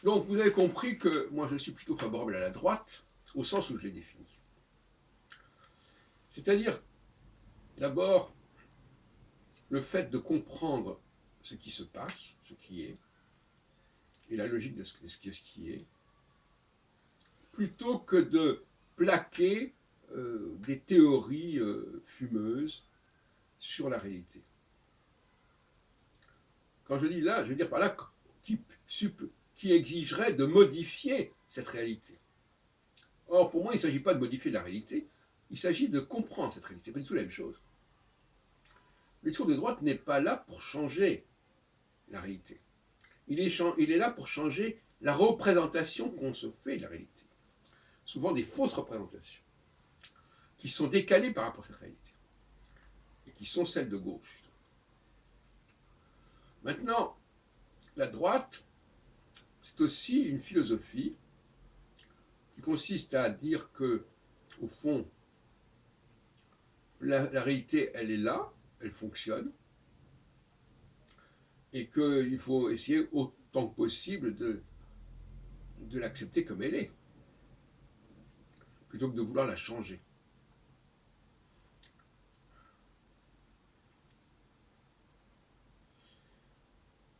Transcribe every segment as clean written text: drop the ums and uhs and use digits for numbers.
Donc vous avez compris que moi je suis plutôt favorable à la droite, au sens où je l'ai définie. C'est-à-dire, d'abord, le fait de comprendre ce qui se passe, ce qui est, et la logique de ce qui est, plutôt que de plaquer des théories fumeuses sur la réalité. Quand je dis là, je veux dire par là qui, qui exigerait de modifier cette réalité. Or, pour moi, il ne s'agit pas de modifier la réalité, il s'agit de comprendre cette réalité. C'est pas du tout la même chose. Le discours de droite n'est pas là pour changer la réalité. Il est là pour changer la représentation qu'on se fait de la réalité. Souvent des fausses représentations, qui sont décalées par rapport à cette réalité, et qui sont celles de gauche. Maintenant, la droite, c'est aussi une philosophie qui consiste à dire que, au fond, la réalité, elle est là, elle fonctionne, et qu'il faut essayer autant que possible de l'accepter comme elle est, plutôt que de vouloir la changer.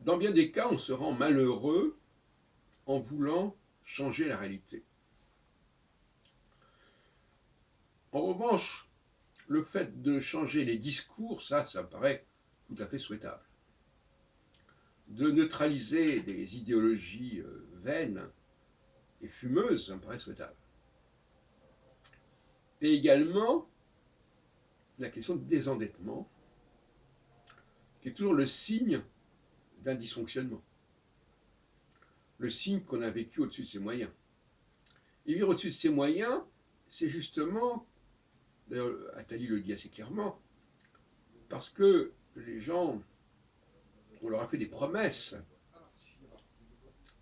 Dans bien des cas, on se rend malheureux en voulant changer la réalité. En revanche, le fait de changer les discours, ça me paraît tout à fait souhaitable. De neutraliser des idéologies vaines et fumeuses, ça me paraît souhaitable. Et également, la question du désendettement, qui est toujours le signe d'un dysfonctionnement. Le signe qu'on a vécu au-dessus de ses moyens. Et vivre au-dessus de ses moyens, c'est justement, d'ailleurs Attali le dit assez clairement, parce que les gens, on leur a fait des promesses,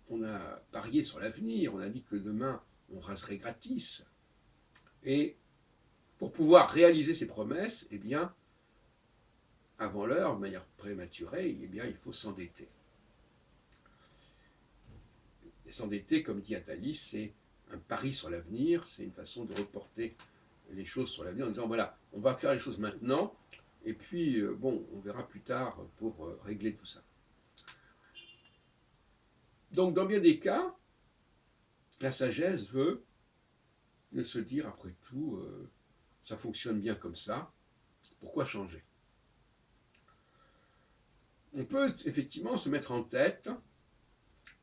on a parié sur l'avenir, on a dit que demain on raserait gratis. Et pour pouvoir réaliser ces promesses, eh bien, avant l'heure, de manière prématurée, eh bien, il faut s'endetter. Et s'endetter, comme dit Attali, c'est un pari sur l'avenir, c'est une façon de reporter les choses sur l'avenir en disant voilà, on va faire les choses maintenant, et puis bon, on verra plus tard pour régler tout ça. Donc, dans bien des cas, la sagesse veut de se dire après tout, ça fonctionne bien comme ça, pourquoi changer? On peut effectivement se mettre en tête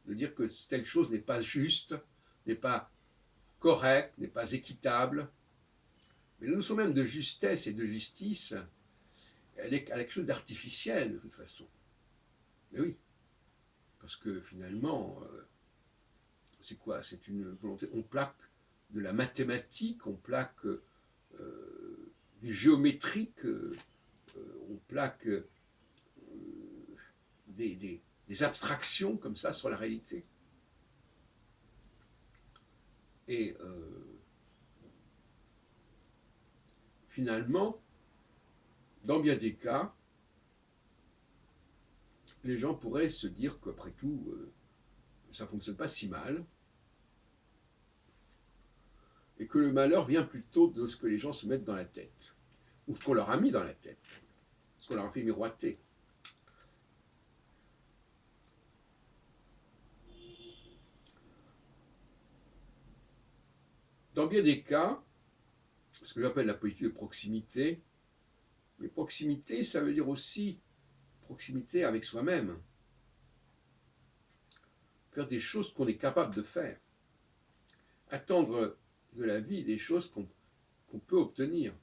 de dire que telle chose n'est pas juste, n'est pas correcte, n'est pas équitable. Mais la notion même de justesse et de justice, elle est quelque chose d'artificiel de toute façon. Mais oui, parce que finalement, c'est quoi? C'est une volonté. On plaque de la mathématique, on plaque du géométrique, on plaque des abstractions comme ça sur la réalité. Et finalement, dans bien des cas, les gens pourraient se dire qu'après tout, ça ne fonctionne pas si mal, et que le malheur vient plutôt de ce que les gens se mettent dans la tête, ou ce qu'on leur a mis dans la tête, ce qu'on leur a fait miroiter. Dans bien des cas, ce que j'appelle la politique de proximité, mais proximité, ça veut dire aussi proximité avec soi-même. Faire des choses qu'on est capable de faire. Attendre de la vie des choses qu'on peut obtenir.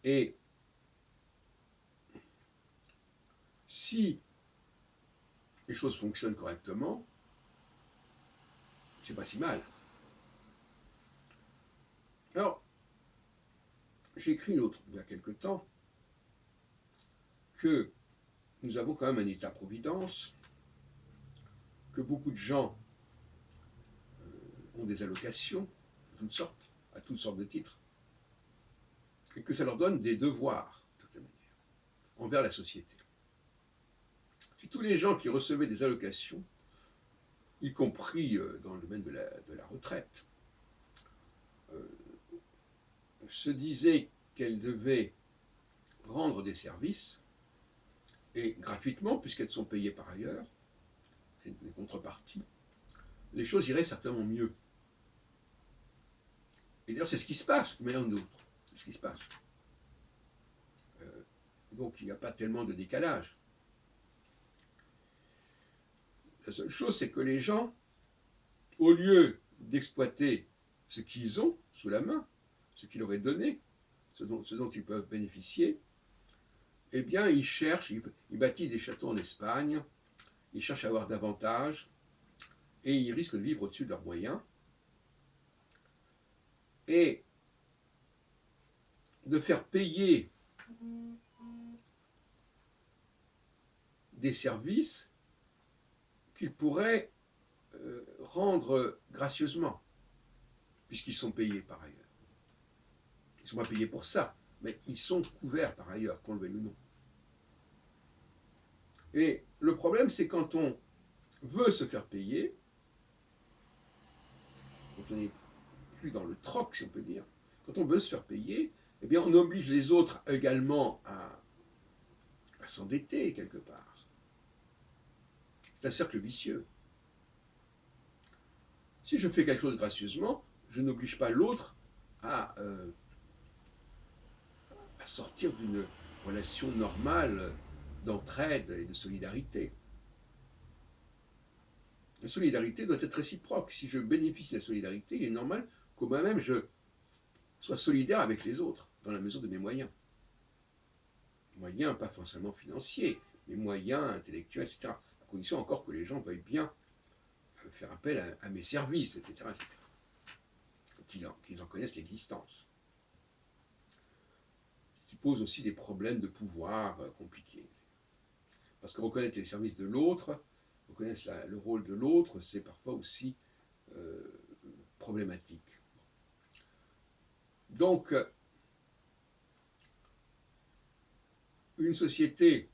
Et si les choses fonctionnent correctement, c'est pas si mal. Alors, j'ai écrit il y a quelque temps que nous avons quand même un État-providence, que beaucoup de gens ont des allocations de toutes sortes, à toutes sortes de titres, et que ça leur donne des devoirs, de toute manière, envers la société. si tous les gens qui recevaient des allocations, y compris dans le domaine de la retraite, se disaient qu'elles devaient rendre des services, et gratuitement, puisqu'elles sont payées par ailleurs, c'est une contrepartie, les choses iraient certainement mieux. Et d'ailleurs, c'est ce qui se passe, mais l'un ou l'autre. C'est ce qui se passe. Donc, il n'y a pas tellement de décalage. La seule chose, c'est que les gens, au lieu d'exploiter ce qu'ils ont sous la main, ce qu'il leur est donné, ce dont ils peuvent bénéficier, eh bien, ils cherchent, ils bâtissent des châteaux en Espagne, ils cherchent à avoir davantage, et ils risquent de vivre au-dessus de leurs moyens, et de faire payer des services qu'ils pourraient rendre gracieusement, puisqu'ils sont payés par ailleurs. Ils ne sont pas payés pour ça, mais ils sont couverts par ailleurs, qu'on le veuille ou non. Et le problème, c'est quand on veut se faire payer, quand on n'est plus dans le troc, si on peut dire, quand on veut se faire payer, eh bien, on oblige les autres également à s'endetter quelque part. C'est un cercle vicieux. Si je fais quelque chose gracieusement, je n'oblige pas l'autre à sortir d'une relation normale d'entraide et de solidarité. La solidarité doit être réciproque. Si je bénéficie de la solidarité, il est normal que moi-même je sois solidaire avec les autres, dans la mesure de mes moyens. Moyens, pas forcément financiers, mais moyens intellectuels, etc. À condition encore que les gens veuillent bien faire appel à mes services, etc. Qu'ils en connaissent l'existence. Ce qui pose aussi des problèmes de pouvoir compliqués. Parce que reconnaître les services de l'autre, reconnaître le rôle de l'autre, c'est parfois aussi problématique. Donc, une société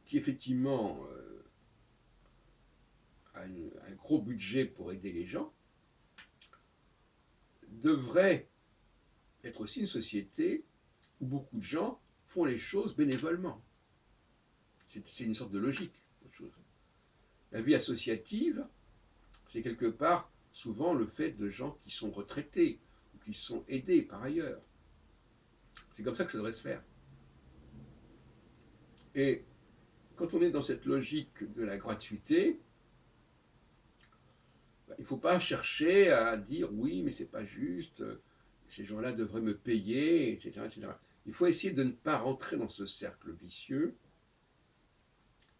qui effectivement a un gros budget pour aider les gens, devrait être aussi une société où beaucoup de gens font les choses bénévolement. C'est une sorte de logique. La vie associative, c'est quelque part souvent le fait de gens qui sont retraités ou qui sont aidés par ailleurs. C'est comme ça que ça devrait se faire. Et quand on est dans cette logique de la gratuité, il ne faut pas chercher à dire oui, mais c'est pas juste, ces gens-là devraient me payer, etc., etc. Il faut essayer de ne pas rentrer dans ce cercle vicieux,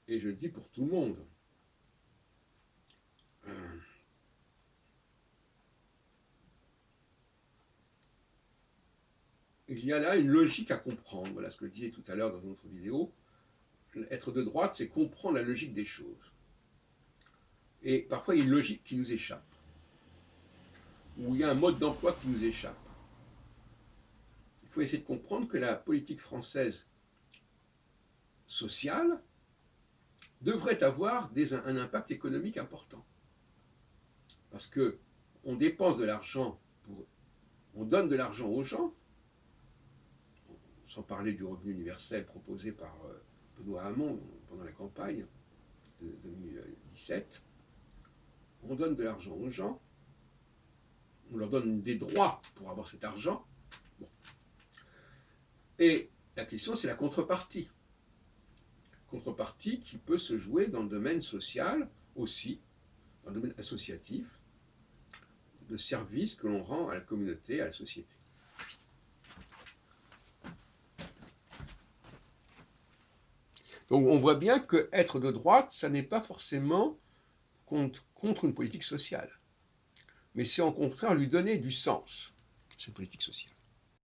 et je le dis pour tout le monde. Il y a là une logique à comprendre, voilà ce que je disais tout à l'heure dans une autre vidéo. Être de droite, c'est comprendre la logique des choses. Et parfois, il y a une logique qui nous échappe, ou il y a un mode d'emploi qui nous échappe. Il faut essayer de comprendre que la politique française sociale devrait avoir un impact économique important. Parce qu'on dépense de l'argent, on donne de l'argent aux gens, sans parler du revenu universel proposé par Benoît Hamon pendant la campagne de 2017. On donne de l'argent aux gens, on leur donne des droits pour avoir cet argent. Bon. Et la question, c'est la contrepartie. Contrepartie qui peut se jouer dans le domaine social aussi, dans le domaine associatif, de services que l'on rend à la communauté, à la société. Donc on voit bien qu'être de droite, ça n'est pas forcément contre une politique sociale, mais c'est au contraire lui donner du sens, cette politique sociale.